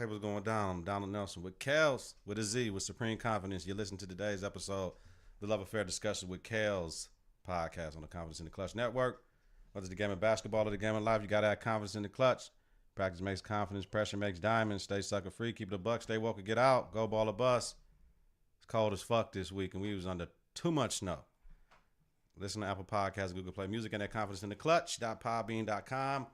Hey, what's going down? I'm Donald Nelson with Kels with a Z with Supreme Confidence. You listen to today's episode, the Love Affair discussion with Kelz Podcast on the Confidence in the Klutch Network. Whether it's the game of basketball or the game of life, you got to have confidence in the clutch. Practice makes confidence, pressure makes diamonds. Stay sucker free, keep it a buck, stay woke, and get out. Go ball or bust. It's cold as fuck this week, and we was under too much snow. Listen to Apple Podcasts, Google Play Music, and that confidence in the clutch.podbean.com.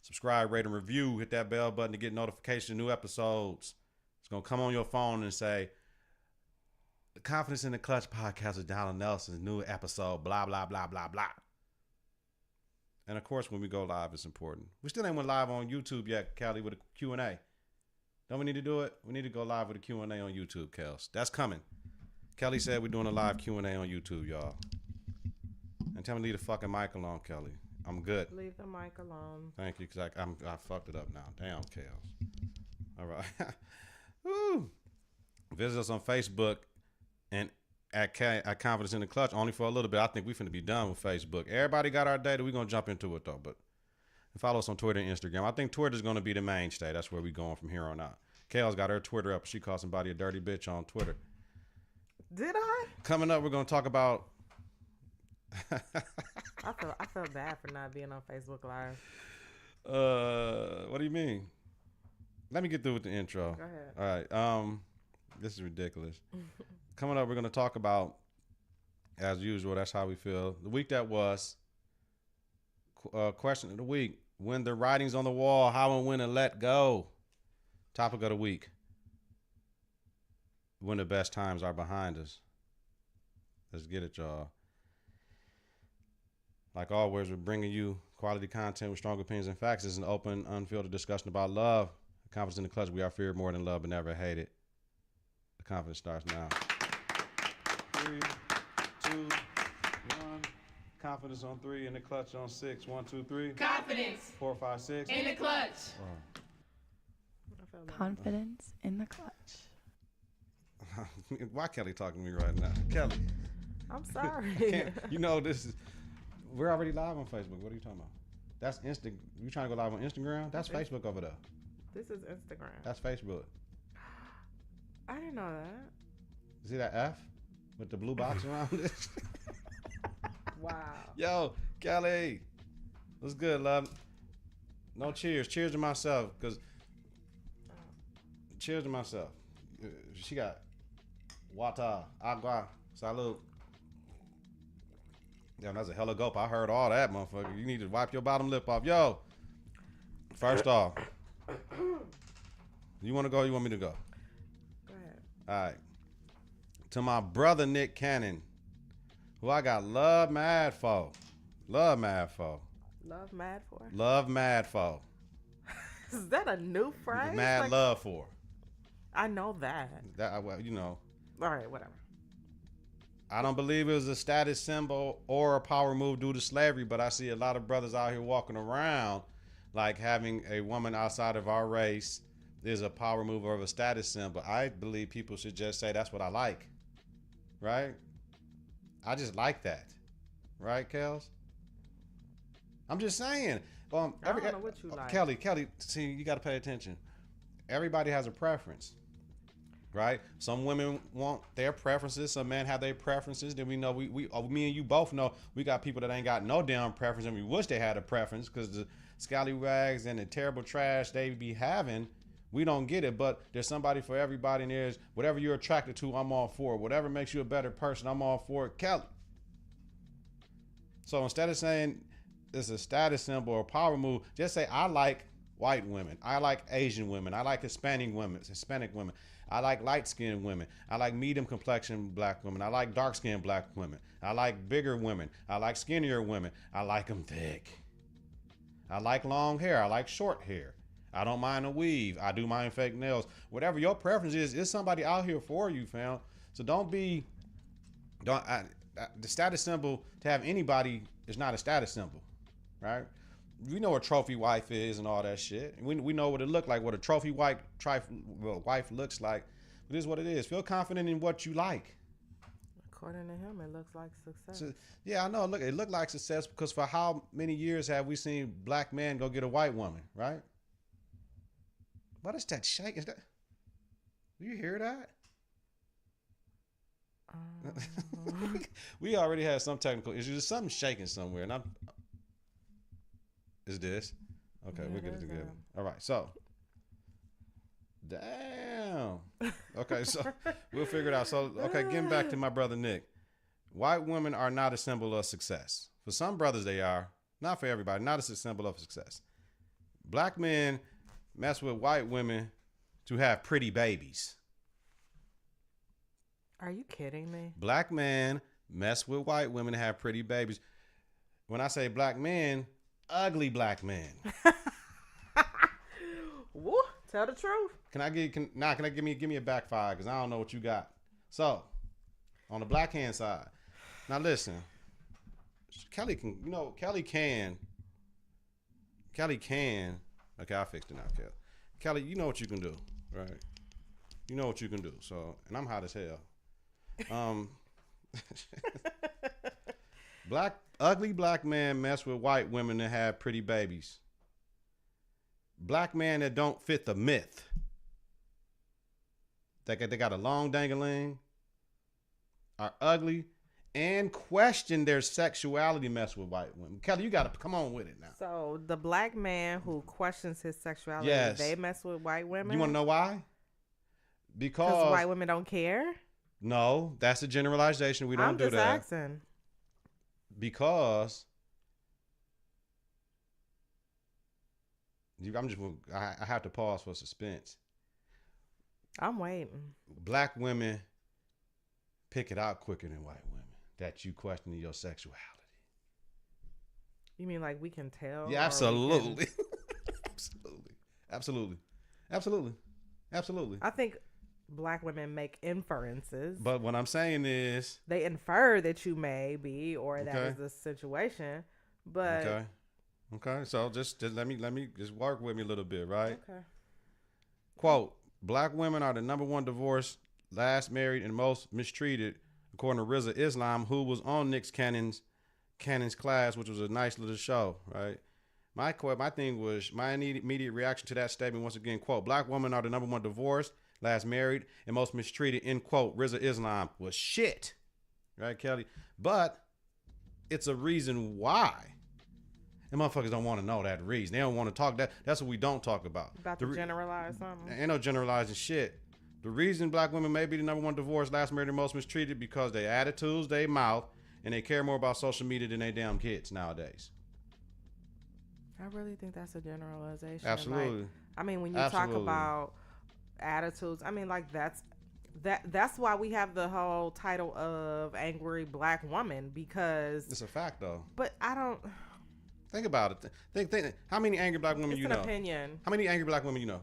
Subscribe, rate, and review. Hit that bell button to get notifications of new episodes. It's going to come on your phone and say, the Confidence in the Clutch podcast with Donald Nelson's new episode, blah, blah, blah, blah, blah. And, of course, when we go live, it's important. We still ain't went live on YouTube yet, Kelly, with a Q&A. Don't we need to do it? We need to go live with a Q&A on YouTube, Kels. That's coming. Kelly said we're doing a live Q&A on YouTube, y'all. And tell me to leave the fucking mic alone, Kelly. I'm good. Leave the mic alone. Thank you, because I fucked it up now. Damn, Kels. All right. Woo. Visit us on Facebook and at Confidence in the Clutch only for a little bit. I think we finna be done with Facebook. Everybody got our data. We're going to jump into it, though. But follow us on Twitter and Instagram. I think Twitter's going to be the mainstay. That's where we going from here on out. Kels got her Twitter up. She called somebody a dirty bitch on Twitter. Did I? Coming up, we're going to talk about... I felt bad for not being on Facebook Live. What do you mean? Let me get through with the intro. Go ahead. All right. This is ridiculous. Coming up, we're going to talk about, as usual, that's how we feel. The week that was, question of the week, when the writing's on the wall, how and when to let go. Topic of the week, when the best times are behind us. Let's get it, y'all. Like always, we're bringing you quality content with strong opinions and facts. It's an open, unfiltered discussion about love. Confidence in the Clutch. We are feared more than love, but never hated. The confidence starts now. 3, 2, 1. Confidence on 3, in the clutch on 6. 1, 2, 3. Confidence 4, 5, 6. in the clutch. Confidence in the clutch. Why Kelly talking to me right now? Kelly. I'm sorry. You know this is. We're already live on Facebook. What are you talking about? That's Insta. You trying to go live on Instagram? That's Facebook over there. This is Instagram. That's Facebook. I didn't know that. See that F with the blue box around it? Wow. Yo, Kelly. What's good, love? No cheers. Cheers to myself, because cheers to myself. She got water, agua, salud. Damn, that's a hella gulp. I heard all that, motherfucker. You need to wipe your bottom lip off. Yo, first off, you want to go or you want me to go? Go ahead. All right. To my brother, Nick Cannon, who I got love mad for. Love mad for. Love mad for? Love mad for. Is that a new phrase? Mad love for. I know that. Well, you know. All right, whatever. I don't believe it was a status symbol or a power move due to slavery, but I see a lot of brothers out here walking around like having a woman outside of our race is a power move or a status symbol. I believe people should just say that's what I like, right? I just like that, right, Kels? I'm just saying. I don't know what you like. Kelly, see, you got to pay attention. Everybody has a preference. Right? Some women want their preferences. Some men have their preferences. Then we know me and you both know we got people that ain't got no damn preference, and we wish they had a preference because the scallywags and the terrible trash they be having, we don't get it. But there's somebody for everybody, and there's whatever you're attracted to, I'm all for it. Whatever makes you a better person, I'm all for it. Kelly. So instead of saying it's a status symbol or power move, just say I like white women. I like Asian women. I like Hispanic women. I like light-skinned women. I like medium-complexion black women. I like dark-skinned black women. I like bigger women. I like skinnier women. I like them thick. I like long hair. I like short hair. I don't mind a weave. I do mind fake nails. Whatever your preference is somebody out here for you, fam. So the status symbol to have anybody is not a status symbol, right? We know what trophy wife is and all that shit. We know what it look like, what a trophy wife looks like. It is what it is. Feel confident in what you like. According to him, it looks like success. So, yeah, I know. Look, it looked like success because for how many years have we seen black men go get a white woman, right? What is that shake? Is that? Do you hear that? We already had some technical issues. There's something shaking somewhere, and Is this? Okay, Yeah, we'll get it there's together. All right, so. Damn. Okay, so we'll figure it out. So, okay, getting back to my brother Nick. White women are not a symbol of success. For some brothers, they are. Not for everybody. Not a symbol of success. Black men mess with white women to have pretty babies. Are you kidding me? Black men mess with white women to have pretty babies. When I say black men, ugly black men. Woo, tell the truth. Can I give me a back five? Because I don't know what you got. So, on the black hand side. Now listen. Kelly can. Okay, I fixed it now, Kelly. Kelly, you know what you can do, right? You know what you can do. So, and I'm hot as hell. Ugly black man mess with white women that have pretty babies. Black man that don't fit the myth. They got a long dangling, are ugly, and question their sexuality mess with white women. Kelly, you got to come on with it now. So the black man who questions his sexuality, yes, they mess with white women? You want to know why? Because white women don't care? No, that's a generalization. We don't do that. I'm just asking. Because I have to pause for suspense. I'm waiting. Black women pick it out quicker than white women that you questioning your sexuality. You mean like we can tell? Yeah, absolutely. Absolutely. I think black women make inferences. But what I'm saying is they infer that you may be, or that is the situation. But okay. So just let me just work with me a little bit, right? Okay. Quote: Black women are the number one divorced, last married, and most mistreated, according to Rizza Islam, who was on Nick Cannon's class, which was a nice little show, right? My thing was my immediate reaction to that statement. Once again, quote: Black women are the number one divorced, last married, and most mistreated, end quote. Rizza Islam was shit, right, Kelly? But it's a reason why. And motherfuckers don't want to know that reason. They don't want to talk that. That's what we don't talk about. About to generalize something. Ain't no generalizing shit. The reason black women may be the number one divorced, last married, and most mistreated because their attitudes, they mouth, and they care more about social media than they damn kids nowadays. I really think that's a generalization. Absolutely. Like, I mean, when you talk about attitudes, I mean, like that's why we have the whole title of angry black woman, because it's a fact though. But I don't think about it. Think. How many angry black women you know? It's an opinion. How many angry black women you know?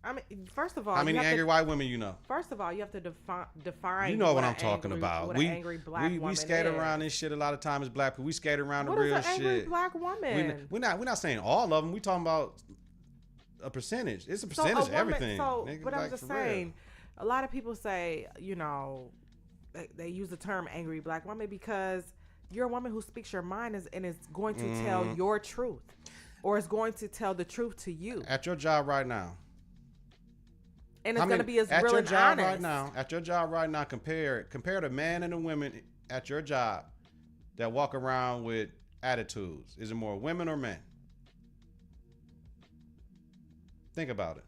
I mean, first of all, how many angry white women you know? First of all, you have to define. You know what I'm talking about. What an angry black woman we skate around this shit a lot of times as black people. We skate around the real shit. What is an angry black woman? We're not saying all of them. We talking about a percentage. It's a percentage of everything. But I'm just saying, a lot of people say, you know, they use the term angry black woman because you're a woman who speaks your mind and is going to tell your truth, or is going to tell the truth to you at your job right now. And it's going to be as real and honest. At your job right now, compare the man and the women at your job that walk around with attitudes. Is it more women or men? Think about it.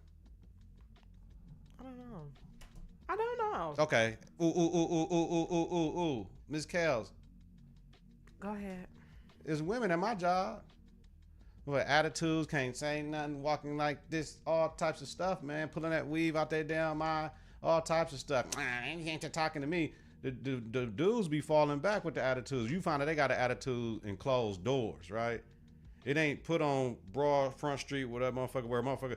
I don't know. Okay. Ooh. Ms. Kels. Go ahead. It's women at my job. With attitudes, can't say nothing, walking like this, all types of stuff, man. Pulling that weave out there down my, all types of stuff. You ain't talking to me. The dudes be falling back with the attitudes. You find that they got an attitude in closed doors, right? It ain't put on broad front street with that motherfucker where motherfucker,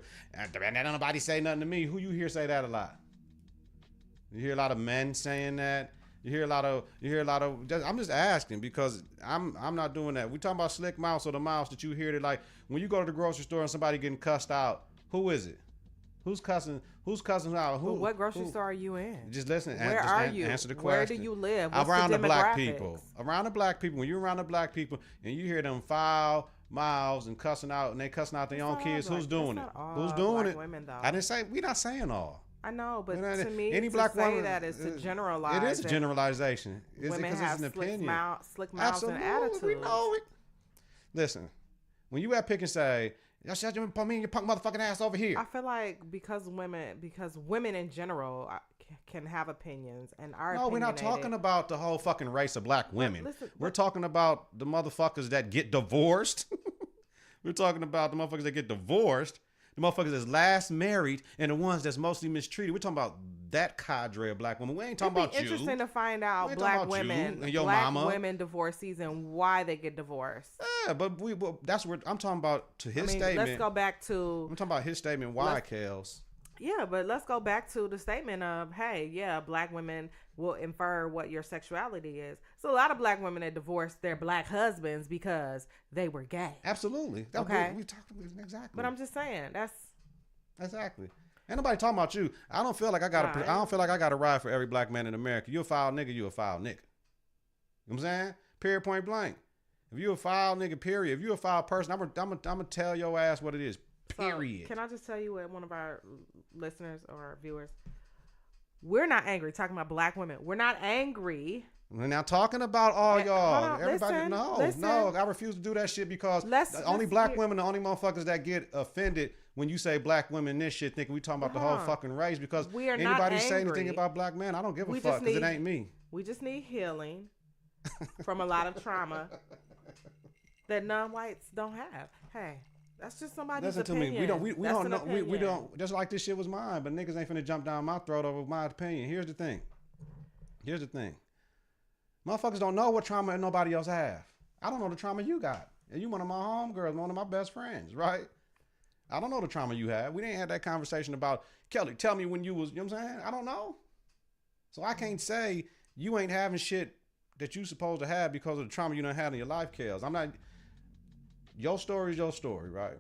don't nobody say nothing to me. Who you hear say that a lot? You hear a lot of men saying that. You hear a lot of. I'm just asking because I'm not doing that. We talking about slick mouths or the mouths that you hear that, like when you go to the grocery store and somebody getting cussed out. Who is it? Who's cussing out? Who? Well, what grocery store are you in? Just listen. Where are you? Answer the question. Where do you live? What's around the black people. Around the black people. When you're around the black people and you hear them foul, miles and cussing out, and they cussing out their own kids. Who's doing it? Who's doing it? Women, though. I didn't say. We're not saying all. I know, but You know, to me, any to black say woman, that is to generalize. It is a generalization. Women because have it's an opinion. slick mouths and attitudes. We know it. Listen, when you at Pick and say, "Y'all shut your punk motherfucking ass over here," I feel like because women in general can have opinions and are. No, we're not talking about the whole fucking race of black women. We're talking about the motherfuckers that get divorced. We're talking about the motherfuckers that get divorced, the motherfuckers that's last married, and the ones that's mostly mistreated. We're talking about that cadre of black women. We ain't talking about you. It'd be interesting to find out black women, and your black mama. women divorcees and why they get divorced. Yeah, but that's what I'm talking about. To his statement, let's go back to. I'm talking about his statement. Why, Kels? Yeah, but let's go back to the statement of, hey, yeah, black women will infer what your sexuality is. So a lot of black women that divorced their black husbands because they were gay. Absolutely. Okay. We talked exactly. But I'm just saying that's exactly. Ain't nobody talking about you. I don't feel like I got to ride for every black man in America. You a foul nigga, you a foul nigga. You know what I'm saying? Period, point blank. If you a foul nigga, period. If you a foul person, I'm gonna tell your ass what it is. Period. So, can I just tell you what one of our listeners or viewers? We're not angry. Talking about black women. We're not angry. We're not talking about all y'all. Everybody, listen. No. I refuse to do that shit because only black women, the only motherfuckers that get offended when you say black women this shit, thinking we talking about the whole fucking race. Because anybody say anything about black men, I don't give a fuck because it ain't me. We just need healing from a lot of trauma that non-whites don't have. Hey. That's just somebody's opinion. Listen to me. We don't know. We don't. Just like this shit was mine, but niggas ain't finna jump down my throat over my opinion. Here's the thing. Motherfuckers don't know what trauma nobody else have. I don't know the trauma you got. And you one of my homegirls, one of my best friends, right? I don't know the trauma you have. We didn't have that conversation about, Kelly, tell me when you was, you know what I'm saying? I don't know. So I can't say you ain't having shit that you supposed to have because of the trauma you done had in your life, Kels. I'm not... Your story is your story, right?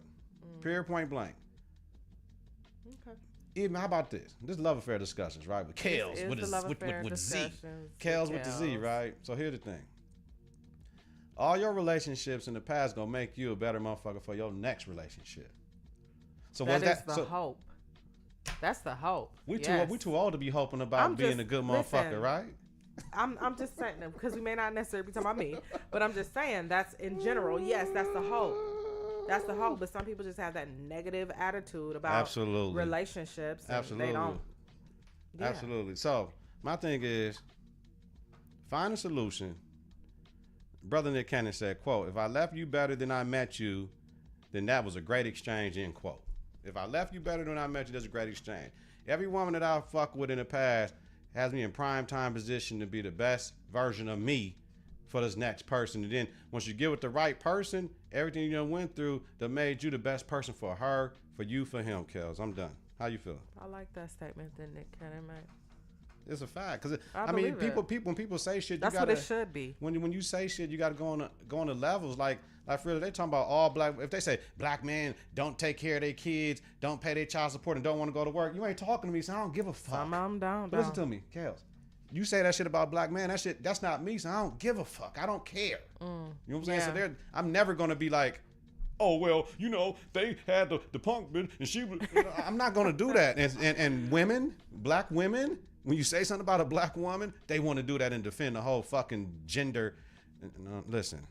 Period, point blank. Okay. Even how about this? This love affair discussions, right? With Kels, with Z. Kels with the Z, right? So here's the thing. All your relationships in the past gonna make you a better motherfucker for your next relationship. So that's the hope. That's the hope. We too old to be hoping about being a good motherfucker, right? I'm just saying that because we may not necessarily be talking about me, but I'm just saying that's in general. Yes, that's the hope. That's the hope. But some people just have that negative attitude about relationships. Absolutely. They don't. Yeah. Absolutely. So my thing is, find a solution. Brother Nick Cannon said, quote, "If I left you better than I met you, then that was a great exchange," end quote. If I left you better than I met you, that's a great exchange. Every woman that I fuck with in the past has me in prime time position to be the best version of me for this next person. And then once you get with the right person, everything you done went through that made you the best person for her, for you, for him, Kels. I'm done. How you feeling? I like that statement that Nick Cannon made. It's a fact. Because I mean, when people say shit, that's what it should be. When you say shit, you got to go on the levels. Like for real, they talking about all black. If they say black men don't take care of their kids, don't pay their child support, and don't want to go to work, you ain't talking to me, so I don't give a fuck. Some of them don't. Listen to me, Kels. You say that shit about black men, that's not me, so I don't give a fuck. I don't care. You know what I'm saying? Yeah. So I'm never gonna be like, oh well, they had the punk bitch and she was. I'm not gonna do that. And women, black women, when you say something about a black woman, they want to do that and defend the whole fucking gender. Listen,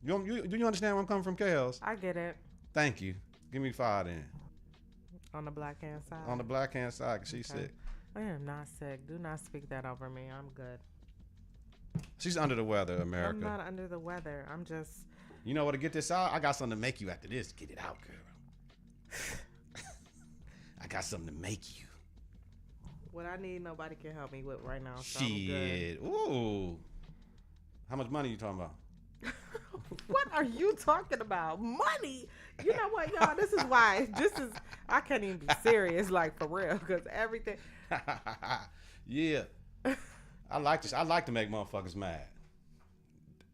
do you understand where I'm coming from, Kels? I get it. Thank you. Give me 5 then. On the black hand side. On the black hand side, 'cause she's sick. I am not sick. Do not speak that over me. I'm good. She's under the weather, America. I'm not under the weather. I'm just. You know what? To get this out, I got something to make you after this. Get it out, girl. I got something to make you. What I need, nobody can help me with right now. So shit. Ooh. How much money you talking about? What are you talking about? Money? You know what, y'all? This is why. I can't even be serious, like, for real, because everything. Yeah. I like this. I like to make motherfuckers mad.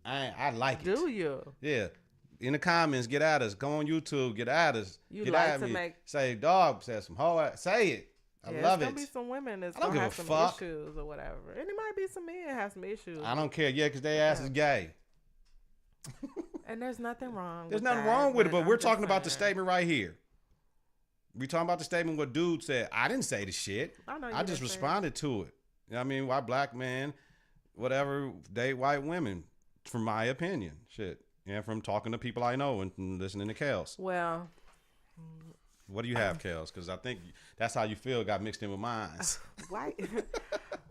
I like it. Do you? Yeah. In the comments, get at us. Go on YouTube, get at us. You get like at to me. make. Say, dog, say some hoe. Say it. I love it. There's going to be some women that's going to have some issues or whatever. And it might be some men that have some issues. I don't care. Yeah, because their ass is gay. And there's nothing wrong. There's with nothing that, wrong with it, but I'm we're just talking about the saying. statement right here. We talking about the statement what dude said. I didn't say the shit. I know you I just didn't say it. responded to it. You know what I mean? Why black men, whatever, date white women, from my opinion. Shit. And from talking to people I know and from listening to Kels. Well, What do you have, Kels? Because I think that's how you feel got mixed in with mine. white.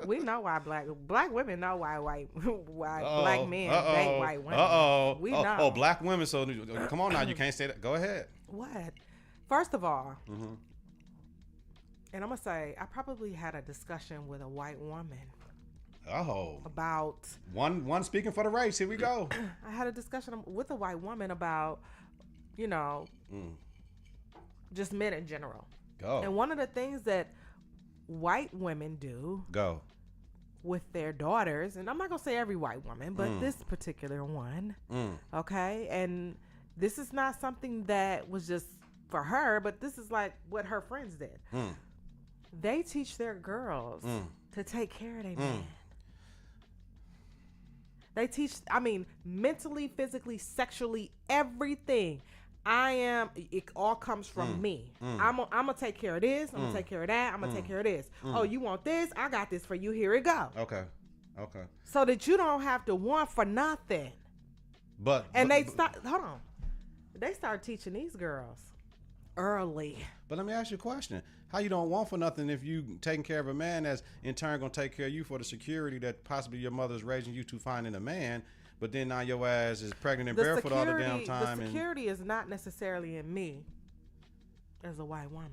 We know why black women know why Uh-oh. black men Uh-oh. date white women. We know. Oh, black women. So come on now. You can't say that. Go ahead. What? First of all, Mm-hmm. and I'm gonna say I probably had a discussion with a white woman Oh. about. One speaking for the race. Here we go. I had a discussion with a white woman about, you know, just men in general. Go. And one of the things that white women do Go. with their daughters, and I'm not gonna say every white woman, but this particular one, okay, and this is not something that was just for her, but this is like what her friends did. They teach their girls to take care of their man. They teach, I mean, mentally, physically, sexually, everything. It all comes from me. I'm gonna take care of this. I'm gonna take care of that. I'm gonna take care of this. Oh, you want this? I got this for you. Here it go. Okay. So that you don't have to want for nothing. But They start teaching these girls early. But let me ask you a question. How you don't want for nothing if you taking care of a man that's in turn gonna take care of you for the security that possibly your mother's raising you to find in a man, but then now your ass is pregnant and barefoot all the damn time. The security is not necessarily in me as a white woman.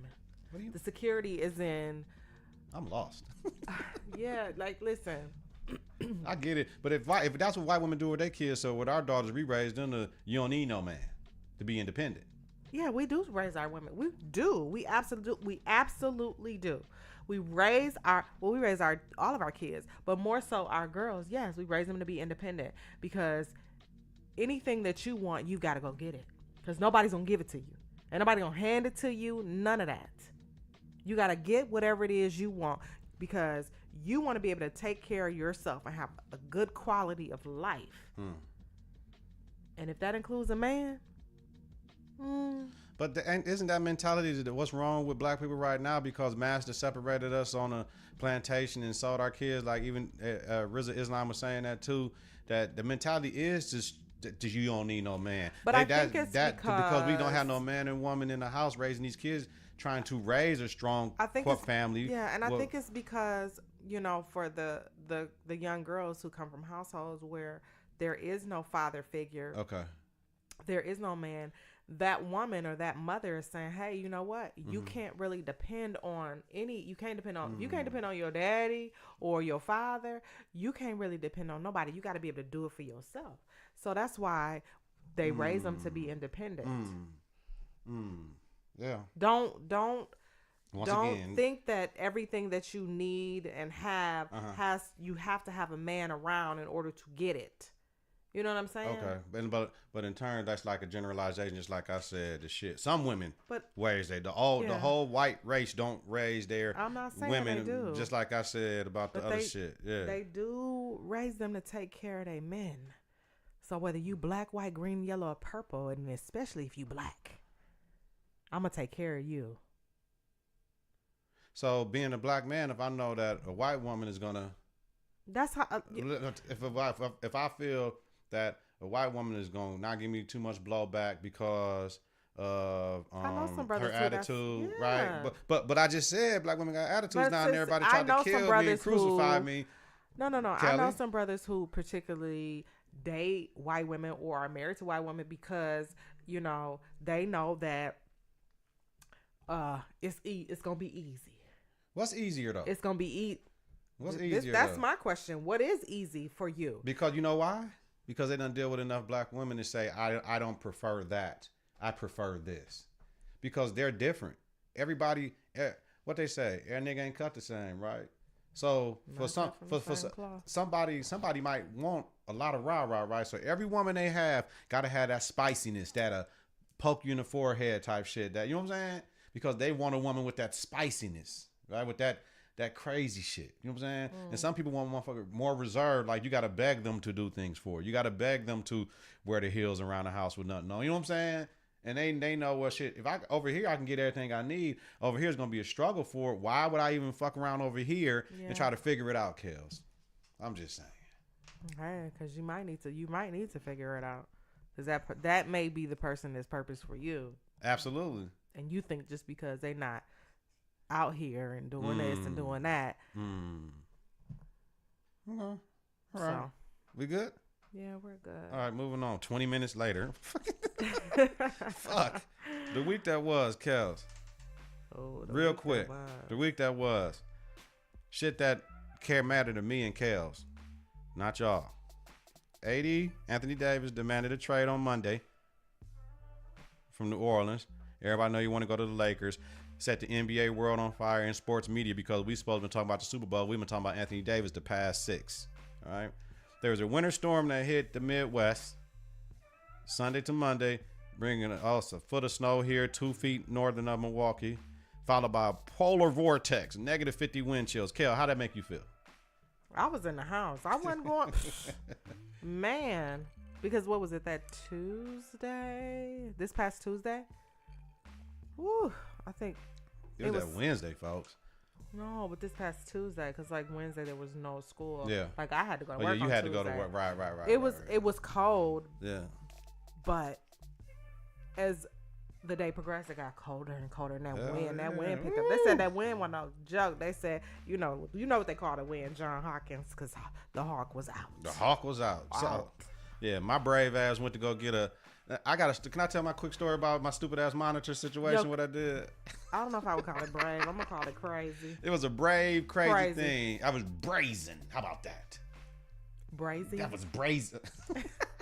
What do you? The security is in, I'm lost. yeah, like listen. I get it, but if that's what white women do with their kids, so with our daughters, we raise them to you don't need no man to be independent. Yeah, we do raise our women. We do. We absolutely do. We raise all of our kids, but more so our girls. Yes, we raise them to be independent because anything that you want, you got to go get it because nobody's going to give it to you. And nobody going to hand it to you. None of that. You got to get whatever it is you want because you want to be able to take care of yourself and have a good quality of life. And if that includes a man, But isn't that mentality that what's wrong with black people right now because master separated us on a plantation and sold our kids? Like even Rizza Islam was saying that too. That the mentality is just that you don't need no man. But I think it's because we don't have no man and woman in the house raising these kids, trying to raise a strong core family. Yeah, and I think it's because for the young girls who come from households where there is no father figure. Okay. There is no man. That woman or that mother is saying, hey, you know what? You can't really depend on you can't depend on your daddy or your father. You can't really depend on nobody. You got to be able to do it for yourself. So that's why they raise them to be independent. Yeah. Don't Once again, think that everything that you need and have you have to have a man around in order to get it. You know what I'm saying? Okay, but in turn, that's like a generalization. Just like I said, the shit. Some women raise the whole white race don't raise their I'm not saying women. they do. Just like I said about the other shit. Yeah, they do raise them to take care of their men. So whether you black, white, green, yellow, or purple, and especially if you black, I'm gonna take care of you. So being a black man, if I know that a white woman is gonna, that's how. If I feel that a white woman is going to not give me too much blowback because of her attitude, right? But I just said black women got attitudes now and everybody tried to kill me and crucify me. No. Kelly? I know some brothers who particularly date white women or are married to white women because, they know that it's going to be easy. What's easier though? It's going to be easy. What's easier That's though? my question. What is easy for you? Because you know why? Because they don't deal with enough black women to say, I don't prefer that. I prefer this. Because they're different. Everybody, what they say, every nigga ain't cut the same, right? So somebody might want a lot of rah-rah, right? So every woman they have got to have that spiciness, that poke you in the forehead type shit. That, you know what I'm saying? Because they want a woman with that spiciness, right? With that that crazy shit. You know what I'm saying? And some people want motherfucker more reserved. Like, you got to beg them to do things for you. You got to beg them to wear the heels around the house with nothing on. You know what I'm saying? And they know what shit. If I over here I can get everything I need. Over here is gonna be a struggle for it. Why would I even fuck around over here and try to figure it out, Kels? I'm just saying. Hey, because you might need to figure it out. Because that may be the person that's purpose for you. Absolutely. And you think just because they not out here and doing this and doing that. Okay. All right. So, we good? yeah, we're good. All right, moving on. 20 minutes later. Fuck. The week that was, Kels. Oh, Real quick. The week that was. Shit that mattered to me and Kels. Not y'all. AD, Anthony Davis, demanded a trade on Monday from New Orleans. Everybody know you want to go to the Lakers. Set the NBA world on fire in sports media because we supposed to be talking about the Super Bowl. We've been talking about Anthony Davis the past 6. All right. There was a winter storm that hit the Midwest Sunday to Monday, bringing a foot of snow here, 2 feet northern of Milwaukee, followed by a polar vortex, negative 50 wind chills. Kel, how'd that make you feel? I was in the house. I wasn't going. Man, because what was it, that Tuesday? This past Tuesday? Woo, I think it was that Wednesday, folks. No, but this past Tuesday, because like Wednesday there was no school. Yeah. Like I had to go to work. Yeah, you on had Tuesday. to go to work. Right. It was cold. Yeah. But as the day progressed, it got colder and colder, and that wind picked up. They said that wind wasn't no joke. They said, you know what they call the wind, John Hawkins, because the hawk was out. The hawk was out. So, yeah, my brave ass went to go get a. Can I tell my quick story about my stupid ass monitor situation? What I did? I don't know if I would call it brave. I'm gonna call it crazy. It was a brave, crazy thing. I was brazen. How about that? Brazy? That was brazen.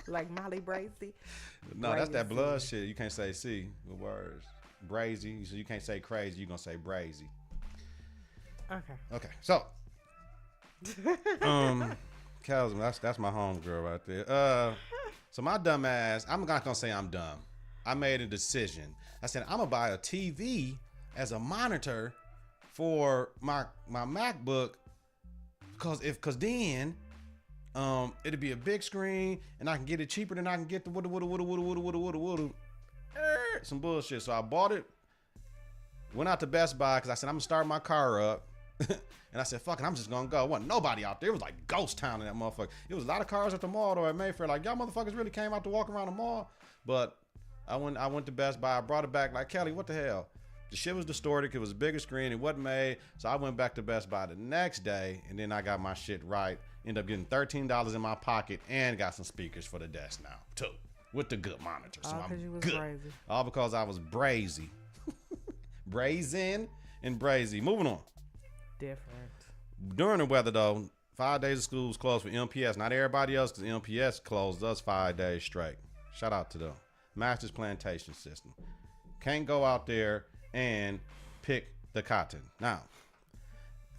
Like Molly Brazy? No, that's that blood shit. You can't say C with words. Brazy. So you can't say crazy. You're gonna say brazy. Okay. So, Kelz, that's my homegirl right there. So my dumb ass, I'm not gonna say I'm dumb. I made a decision. I said I'm gonna buy a TV as a monitor for my MacBook because then it'll be a big screen and I can get it cheaper than I can get the some bullshit. So I bought it, went out to Best Buy because I said I'm gonna start my car up. And I said, fuck it, I'm just gonna go. There wasn't nobody out there. It was like ghost town in that motherfucker. It was a lot of cars at the mall though at Mayfair. Like, y'all motherfuckers really came out to walk around the mall. But I went to Best Buy. I brought it back like, Kelly, what the hell? The shit was distorted. It was a bigger screen. It wasn't made. So I went back to Best Buy the next day, and then I got my shit right. Ended up getting $13 in my pocket and got some speakers for the desk now, too, with the good monitor. So I'm you was good. Brazy. All because I was brazy. Brazen and brazy. Moving on. Different. During the weather, though, 5 days of school was closed for MPS. Not everybody else, because MPS closed us 5 days straight. Shout out to them. Master's Plantation System. Can't go out there and pick the cotton. Now,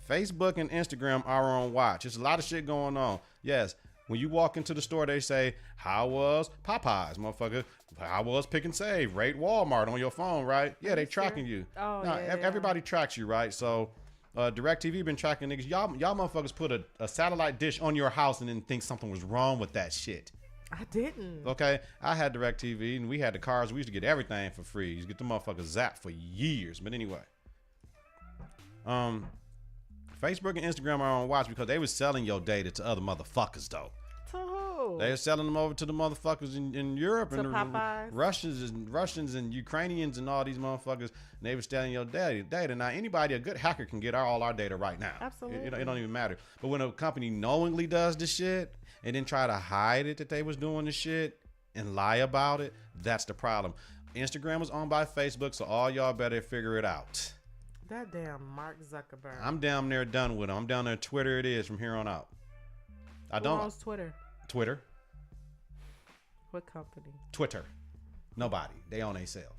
Facebook and Instagram are on watch. There's a lot of shit going on. Yes, when you walk into the store, they say, how was Popeyes, motherfucker? How was Pick and Save? Rate Walmart on your phone, right? Yeah, they tracking you. Oh, now, yeah. Everybody tracks you, right? So, DirecTV been tracking niggas. Y'all motherfuckers put a satellite dish on your house and then think something was wrong with that shit. I didn't. Okay, I had DirecTV and we had the cars. We used to get everything for free. You used to get the motherfuckers zapped for years. But anyway, Facebook and Instagram are on watch because they was selling your data to other motherfuckers though. To who? They were selling them over to the motherfuckers in Europe to and Popeyes? the Russians and Ukrainians and all these motherfuckers. And they were selling your data. Now anybody, a good hacker can get all our data right now. Absolutely. It don't even matter. But when a company knowingly does this shit and then try to hide it that they was doing the shit and lie about it, that's the problem. Instagram was owned by Facebook, so all y'all better figure it out. That damn Mark Zuckerberg. I'm down there done with him. I'm down there. Twitter it is from here on out. Who owns Twitter? Twitter. What company? Twitter. Nobody. They own themselves.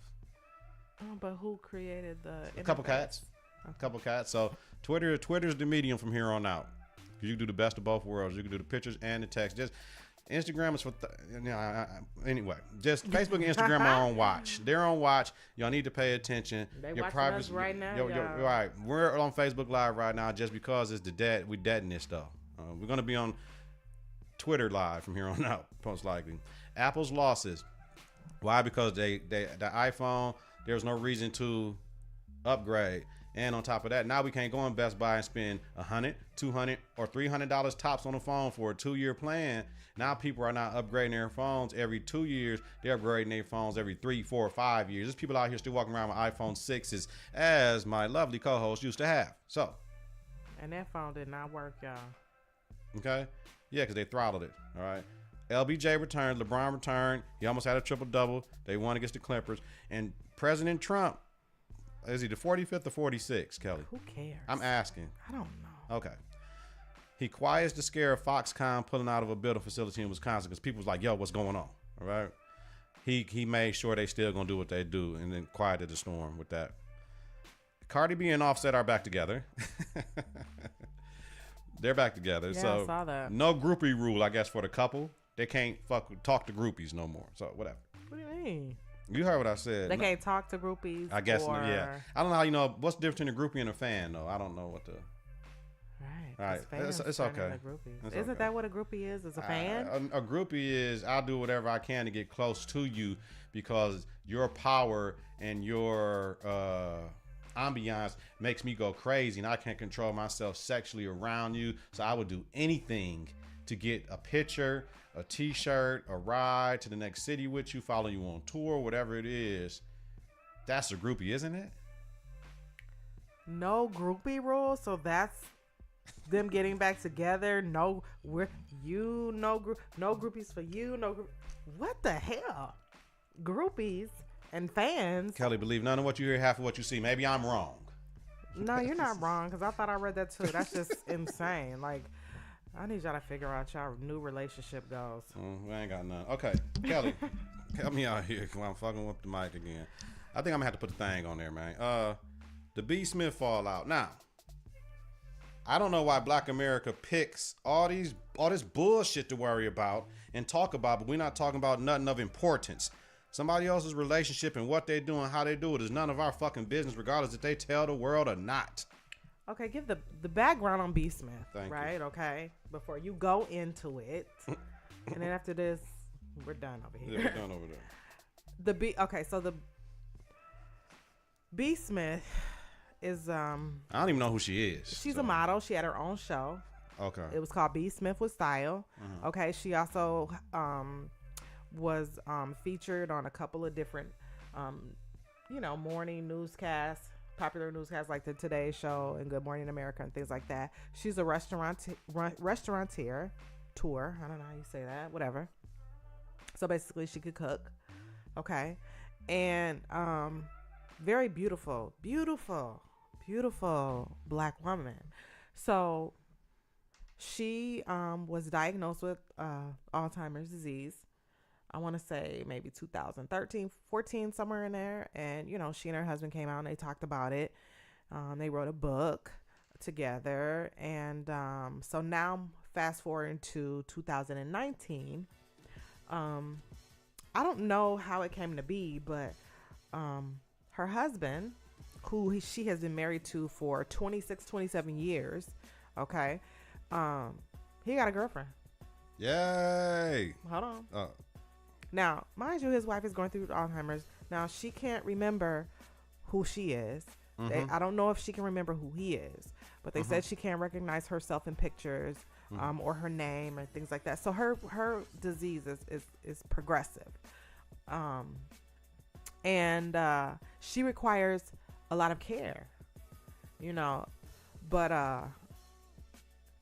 Oh, but who created the? A couple cats. A couple cats. So Twitter's the medium from here on out. You can do the best of both worlds. You can do the pictures and the text. Just Instagram is for anyway. Just Facebook and Instagram are on watch. They're on watch. Y'all need to pay attention. They watching us right now. You're right. We're on Facebook Live right now just because it's we deading this stuff. We're gonna be on Twitter Live from here on out, most likely. Apple's losses. Why? Because the iPhone, there's no reason to upgrade. And on top of that, now we can't go in Best Buy and spend $100, $200, or $300 tops on the phone for a 2-year plan. Now people are not upgrading their phones every 2 years. They're upgrading their phones every 3, 4, 5 years. There's people out here still walking around with iPhone 6s, as my lovely co-host used to have. So. And that phone did not work, y'all. Okay? Yeah, because they throttled it. All right? LBJ returned. LeBron returned. He almost had a triple-double. They won against the Clippers. And President Trump, is he the 45th or 46th, Kelly? Who cares? I'm asking. I don't know. Okay. He quiets the scare of Foxconn pulling out of a building facility in Wisconsin because people was like, yo, what's going on? All right. He made sure they still going to do what they do and then quieted the storm with that. Cardi B and Offset are back together. They're back together. Yeah, so I saw that. No groupie rule, I guess, for the couple. They can't talk to groupies no more. So whatever. What do you mean? You heard what I said. They can't talk to groupies. I guess, yeah. I don't know how you know what's the difference between a groupie and a fan, though. I don't know what the. Right. It's okay. Isn't that what a groupie is? Is a fan? A groupie is I'll do whatever I can to get close to you because your power and your ambiance makes me go crazy and I can't control myself sexually around you. So I would do anything to get a picture, a t-shirt, a ride to the next city with you, follow you on tour, whatever it is. That's a groupie, isn't it? No groupie rule. So that's them getting back together. No groupies for you. What the hell? Groupies and fans. Kelly, believe none of what you hear, half of what you see. Maybe I'm wrong. No, you're not wrong because I thought I read that too. That's just insane. Like, I need y'all to figure out y'all new relationship goals. We ain't got none. Okay, Kelly, help me out here while I'm fucking with the mic again. I think I'm gonna have to put the thing on there, man. The B. Smith fallout. Now, I don't know why Black America picks all this bullshit to worry about and talk about, but we're not talking about nothing of importance. Somebody else's relationship and what they do and how they do it is none of our fucking business, regardless if they tell the world or not. Okay, give the background on B. Smith, Thank right? you. Okay, before you go into it, and then after this, we're done over here. Yeah, we're done over there. So the B. Smith is I don't even know who she is. She's a model. She had her own show. Okay. It was called B. Smith with Style. Uh-huh. Okay. She also was featured on a couple of different morning newscasts, popular newscasts like the Today Show and Good Morning America and things like that. She's a restaurateur. I don't know how you say that. Whatever. So basically, she could cook. Okay. And very beautiful Black woman. So she was diagnosed with Alzheimer's disease. I want to say maybe 2013, 14, somewhere in there. And, she and her husband came out and they talked about it. They wrote a book together. And so now fast forward to 2019. I don't know how it came to be, but her husband, who she has been married to for 27 years, okay, he got a girlfriend. Yay! Hold on. Now, mind you, his wife is going through Alzheimer's. Now, she can't remember who she is. Mm-hmm. I don't know if she can remember who he is, but they said she can't recognize herself in pictures or her name and things like that. So her disease is progressive. And she requires a lot of care, but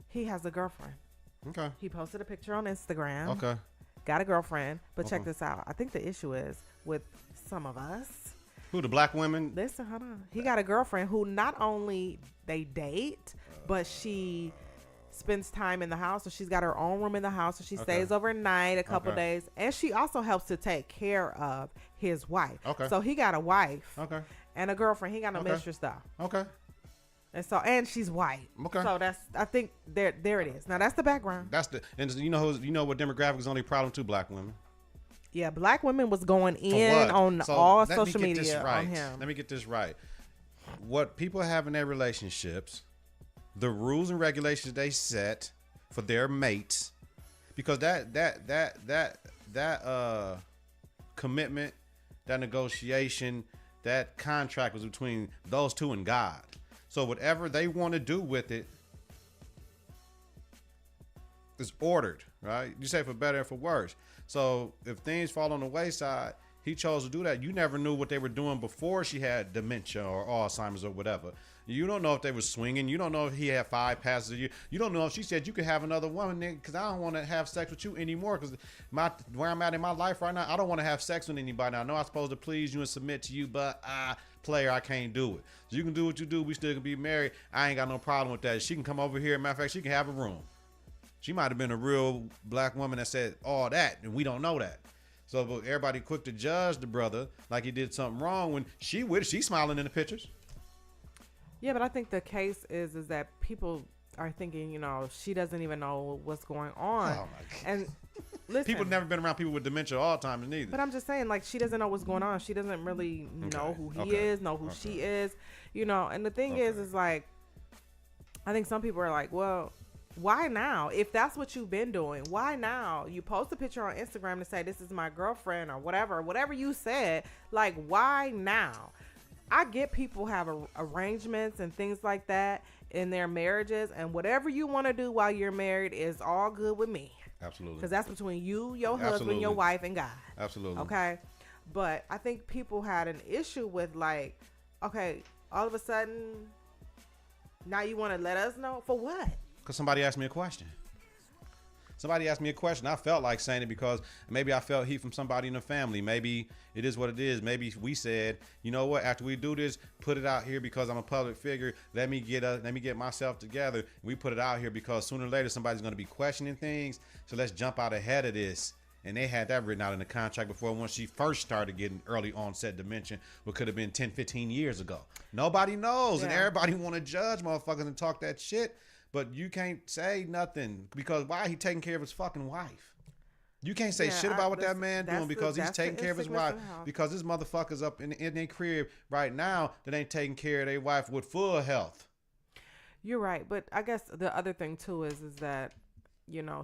he has a girlfriend. Okay. He posted a picture on Instagram. Okay. Got a girlfriend, but check this out. I think the issue is with some of us. Who, the black women? Listen, hold on. He got a girlfriend who not only they date, but she spends time in the house. So she's got her own room in the house. So she stays overnight a couple days. And she also helps to take care of his wife. Okay. So he got a wife and a girlfriend. He got no mistress though. Okay. And she's white. Okay. So I think there it is. Now that's the background. And you know what demographic is only problem to black women. Yeah, black women was going in on all social media on him. Let me get this right. What people have in their relationships, the rules and regulations they set for their mates, because that commitment, that negotiation, that contract was between those two and God. So whatever they want to do with it is ordered, right? You say for better and for worse. So if things fall on the wayside, he chose to do that. You never knew what they were doing before she had dementia or Alzheimer's or whatever. You don't know if they were swinging. You don't know if he had 5 passes a year. You don't know if she said you could have another woman because I don't want to have sex with you anymore because where I'm at in my life right now, I don't want to have sex with anybody. I know I'm supposed to please you and submit to you, but player, I can't do it. So you can do what you do. We still can be married. I ain't got no problem with that. She can come over here. Matter of fact, she can have a room. She might have been a real black woman that said all that, and we don't know that. So but everybody quick to judge the brother like he did something wrong when she's smiling in the pictures. Yeah, but I think the case is that people are thinking, she doesn't even know what's going on. Oh my God. And listen, people have never been around people with dementia all the time neither. But I'm just saying, like, she doesn't know what's going on. She doesn't really know who he is, know who she is, And the thing is like, I think some people are like, well, why now? If that's what you've been doing, why now? You post a picture on Instagram to say this is my girlfriend or whatever you said. Like, why now? I get people have arrangements and things like that in their marriages, and whatever you want to do while you're married is all good with me. Absolutely. Because that's between you, your husband, your wife, and God. Absolutely. Okay? But I think people had an issue with, like, okay, all of a sudden, now you want to let us know? For what? Because somebody asked me a question. I felt like saying it because maybe I felt heat from somebody in the family. Maybe it is what it is. Maybe we said, you know what? After we do this, put it out here because I'm a public figure. Let me get myself together. We put it out here because sooner or later somebody's going to be questioning things. So let's jump out ahead of this. And they had that written out in the contract before when she first started getting early onset dementia, what could have been 10, 15 years ago. Nobody knows, and everybody want to judge motherfuckers and talk that shit. But you can't say nothing because why? He taking care of his fucking wife. You can't say shit about what that man doing because he's taking care of his wife. Because this motherfucker's up in their crib right now that ain't taking care of their wife with full health. You're right, but I guess the other thing too is that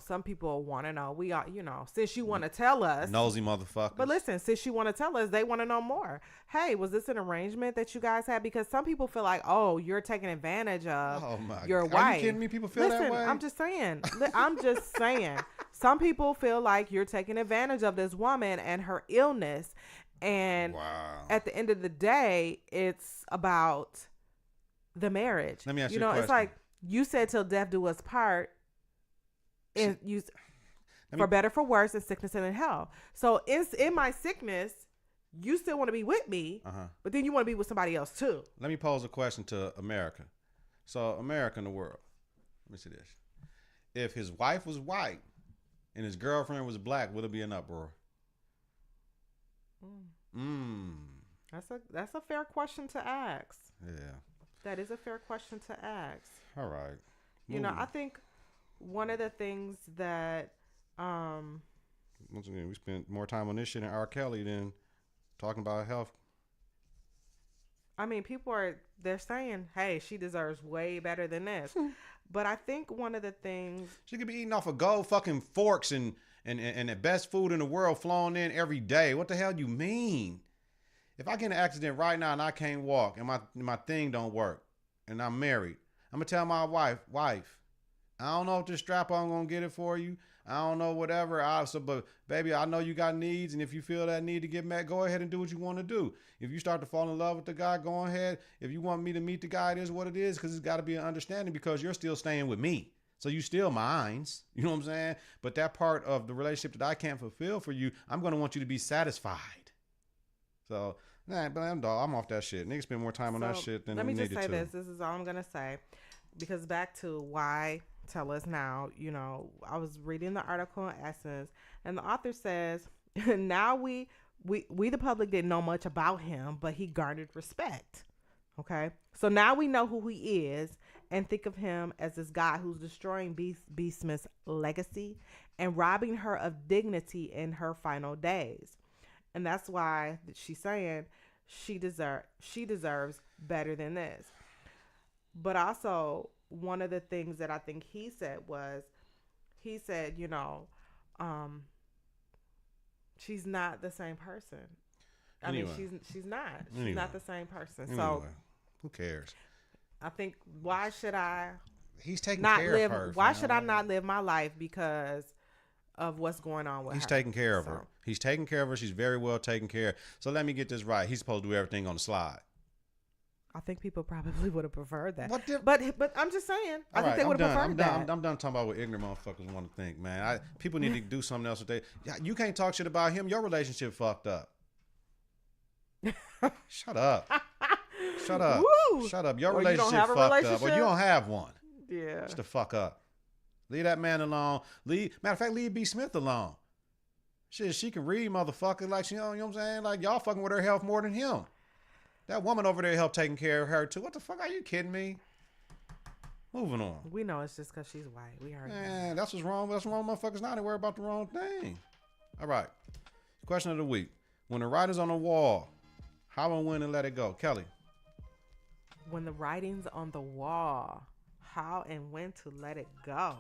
some people want to know. We are, since you want to tell us, nosy motherfuckers. But listen, since you want to tell us, they want to know more. Hey, was this an arrangement that you guys had? Because some people feel like, oh, you're taking advantage of your wife. Are you kidding me? People feel that way. I'm just saying. Some people feel like you're taking advantage of this woman and her illness, and at the end of the day, it's about the marriage. Let me ask you a question. It's like you said, "Till death do us part." And you, for better, for worse, in sickness and in health. So in my sickness, you still want to be with me, but then you want to be with somebody else too. Let me pose a question to America. So America in the world. Let me see this. If his wife was white and his girlfriend was black, would it be an uproar? That's a fair question to ask. Yeah. That is a fair question to ask. All right. I think one of the things that once again, we spent more time on this shit in R. Kelly than talking about health. I mean, they're saying, hey, she deserves way better than this. But I think one of the things, she could be eating off of gold fucking forks and the best food in the world flown in every day. What the hell you mean? If I get in an accident right now and I can't walk and my thing don't work and I'm married, I'm gonna tell my wife, I don't know if this strap on gonna get it for you. I don't know, whatever. But baby, I know you got needs, and if you feel that need to get met, go ahead and do what you want to do. If you start to fall in love with the guy, go ahead. If you want me to meet the guy, it is what it is, because it's got to be an understanding because you're still staying with me. So you still mine. You know what I'm saying? But that part of the relationship that I can't fulfill for you, I'm gonna want you to be satisfied. So, but I'm off that shit. Niggas spend more time on that shit than they needed to. Let me just say this. This is all I'm gonna say, because back to why tell us now. I was reading the article in Essence, and the author says, now we the public didn't know much about him, but he garnered respect. Okay. So now we know who he is and think of him as this guy who's destroying B. Smith's legacy and robbing her of dignity in her final days. And that's why she's saying she deserves better than this. But also, one of the things that I think he said, you know, she's not the same person. Anyway. I mean, she's not. She's Anyway. not the same person. Anyway, So who cares? I think, why should I He's taking not care live? of her. Why should I not live my life because of what's going on with her? He's taking care of her. He's taking care of her. She's very well taken care of. So let me get this right. He's supposed to do everything on the slide. I think people probably would have preferred that. What but I'm just saying. I think they would have preferred that. I'm done talking about what ignorant motherfuckers want to think, man. People need to do something else with you can't talk shit about him. Your relationship fucked up. Shut up. Shut up. Woo! Shut up. Your Or you don't relationship have a fucked up. Or relationship? you don't have one. Yeah. Shut the fuck up. Leave that man alone. Matter of fact, leave B. Smith alone. Shit, she can read, motherfucker. Like, you know what I'm saying? Like, y'all fucking with her health more than him. That woman over there helped taking care of her, too. What the fuck? Are you kidding me? Moving on. We know it's just because she's white. We heard that. Man, that's what's wrong. That's wrong, motherfuckers. Now they worry about the wrong thing. All right. Question of the week. When the writing's on the wall, how and when to let it go? Kelly. When the writing's on the wall, how and when to let it go?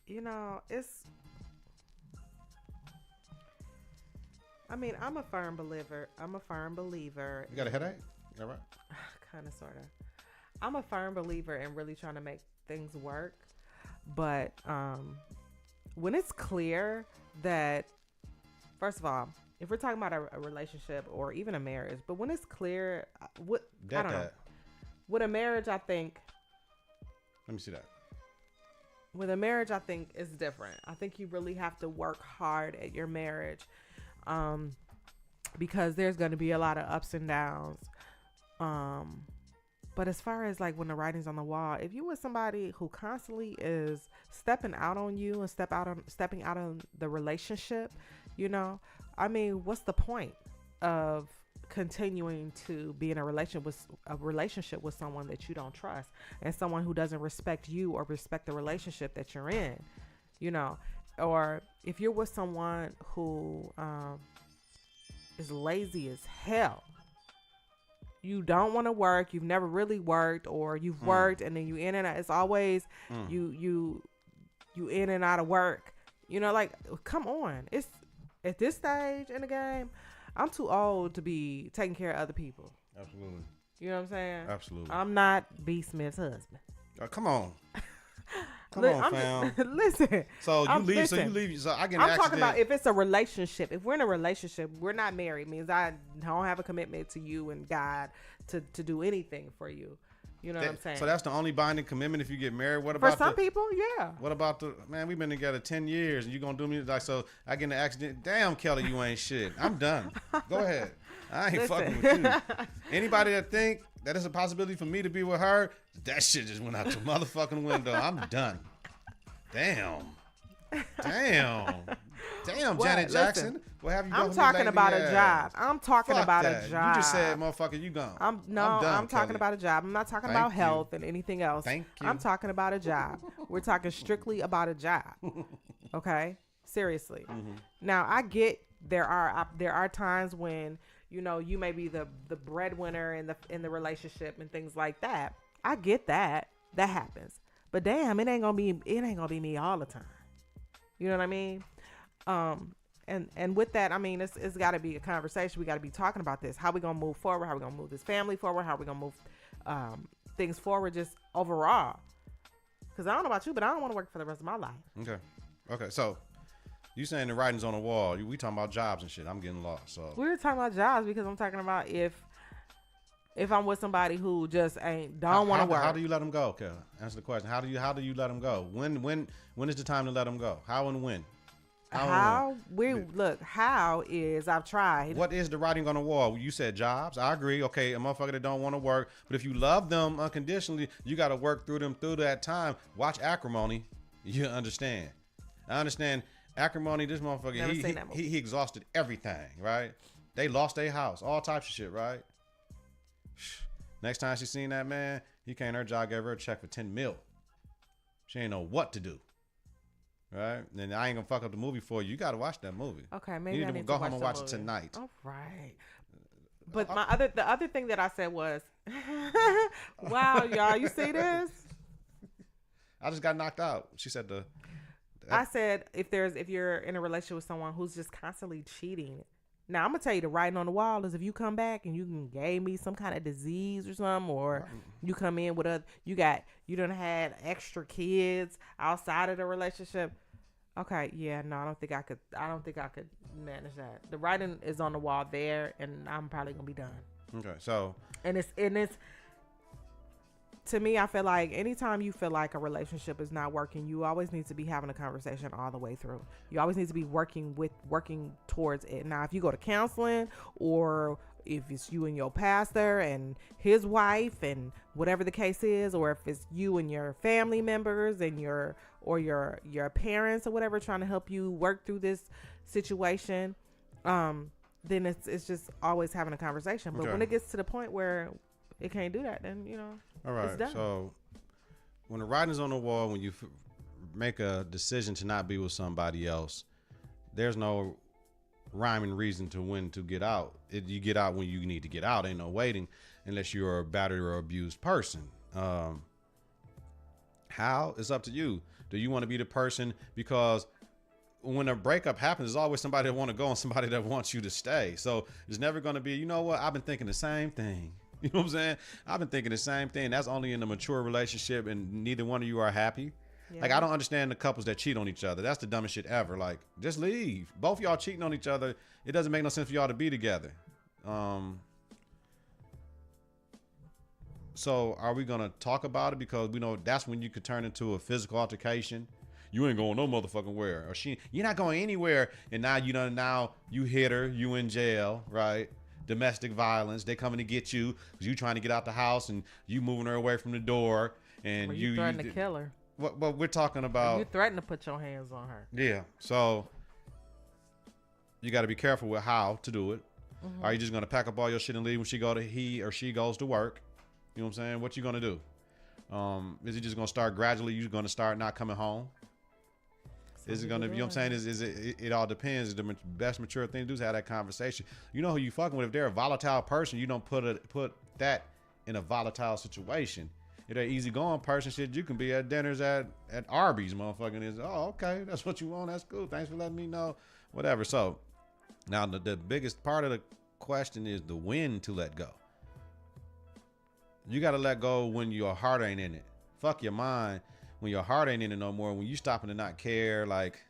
You know, I'm a firm believer. You got a headache? All right. Kind of, sort of. I'm a firm believer in really trying to make things work. But when it's clear that, first of all, if we're talking about a relationship or even a marriage, but when it's clear, I don't know. With a marriage, I think. Let me see that. With a marriage, I think it's different. I think you really have to work hard at your marriage, because there's going to be a lot of ups and downs. But as far as like when the writing's on the wall, if you with somebody who constantly is stepping out on you and stepping out on the relationship, you know, I mean, what's the point of continuing to be in a relationship with someone that you don't trust and someone who doesn't respect you or respect the relationship that you're in, you know? Or if you're with someone who is lazy as hell, you don't want to work, you've never really worked, or you've worked and then you in and out. It's always you in and out of work, you know, like, come on. It's at this stage in the game, I'm too old to be taking care of other people. Absolutely. You know what I'm saying? Absolutely. I'm not B. Smith's husband. Come on. Come on, fam. Listen. So you leave. So I get an I'm accident. talking about if it's a relationship. If we're in a relationship, we're not married. Means I don't have a commitment to you and God to do anything for you. You know what I'm saying? So that's the only binding commitment if you get married. What for about some people? Yeah. What about man? We've been together 10 years, and you gonna do me like so? I get in an accident. Damn, Kelly, you ain't shit. I'm done. Go ahead. I ain't fucking with you. Anybody that think that it's a possibility for me to be with her, that shit just went out the motherfucking window. I'm done. Damn, Janet Jackson. What have you done? I'm talking about a job. I'm talking about a job. You just said, motherfucker, you gone. I'm talking about a job. I'm not talking about health and anything else. Thank you. I'm talking about a job. We're talking strictly about a job. Okay? Seriously. Mm-hmm. Now, I get there are times when, you know, you may be the breadwinner in the relationship and things like that. I get that. That happens. But damn, it ain't gonna be me all the time. You know what I mean? And with that, I mean, it's got to be a conversation. We got to be talking about this. How we gonna move forward? How we gonna move this family forward? How we gonna move things forward just overall? Because I don't know about you, but I don't want to work for the rest of my life. Okay. So you saying the writing's on the wall? We talking about jobs and shit. I'm getting lost. So we were talking about jobs because I'm talking about if I'm with somebody who just don't want to work. How do you let them go, Kelly? Answer the question. How do you let them go? When is the time to let them go? How and when? How is I've tried. What is the writing on the wall? You said jobs. I agree. Okay, a motherfucker that don't want to work. But if you love them unconditionally, you got to work through them through that time. Watch Acrimony. You understand. I understand Acrimony. This motherfucker, he exhausted everything, right? They lost their house, all types of shit, right? Next time she seen that man, he came to her job, gave her a check for $10 million. She ain't know what to do. Right? And I ain't gonna fuck up the movie for you. You gotta watch that movie. Okay, maybe you I need to go home watch and the watch movie. it tonight. All right. But the other thing that I said was, wow, y'all, you see this? I just got knocked out. She said I said if you're in a relationship with someone who's just constantly cheating. Now I'm gonna tell you the writing on the wall is if you come back and you can gave me some kind of disease or something, or you come in with you done had extra kids outside of the relationship. Okay, yeah, no, I don't think I could manage that. The writing is on the wall there, and I'm probably gonna be done. Okay, so and it's to me, I feel like anytime you feel like a relationship is not working, you always need to be having a conversation all the way through. You always need to be working towards it. Now, if you go to counseling, or if it's you and your pastor and his wife and whatever the case is, or if it's you and your family members and your parents or whatever trying to help you work through this situation, then it's just always having a conversation. But when it gets to the point where it can't do that, then all right. it's done. So when the writing's on the wall, when you make a decision to not be with somebody else, there's no rhyme and reason to when to get out. You get out when you need to get out. Ain't no waiting unless you're a battered or abused person. How? It's up to you. Do you want to be the person? Because when a breakup happens, there's always somebody that want to go and somebody that wants you to stay. So it's never going to be, you know what? I've been thinking the same thing. You know what I'm saying? I've been thinking the same thing. That's only in a mature relationship, and neither one of you are happy. Yeah. Like, I don't understand the couples that cheat on each other. That's the dumbest shit ever. Like, just leave. Both y'all cheating on each other. It doesn't make no sense for y'all to be together. So are we going to talk about it? Because we know that's when you could turn into a physical altercation. You ain't going no motherfucking where. Or you're not going anywhere. And now you hit her. You in jail, right? Domestic violence. They coming to get you because you trying to get out the house and you moving her away from the door. And you threatened to kill her. What we're talking about. You threatened to put your hands on her. Yeah. So you got to be careful with how to do it. Mm-hmm. Are you just going to pack up all your shit and leave when he or she goes to work? You know what I'm saying? What you going to do? Is it just going to start gradually? You going to start not coming home? Is it going to be, you know what I'm saying? It all depends. The best mature thing to do is have that conversation. You know who you fucking with. If they're a volatile person, you don't put that in a volatile situation. If they're easygoing person, shit, you can be at dinners at Arby's, motherfucking is, oh, okay, that's what you want. That's cool. Thanks for letting me know. Whatever. So now the biggest part of the question is the when to let go. You got to let go when your heart ain't in it. Fuck your mind. When your heart ain't in it no more, when you stopping to not care, like,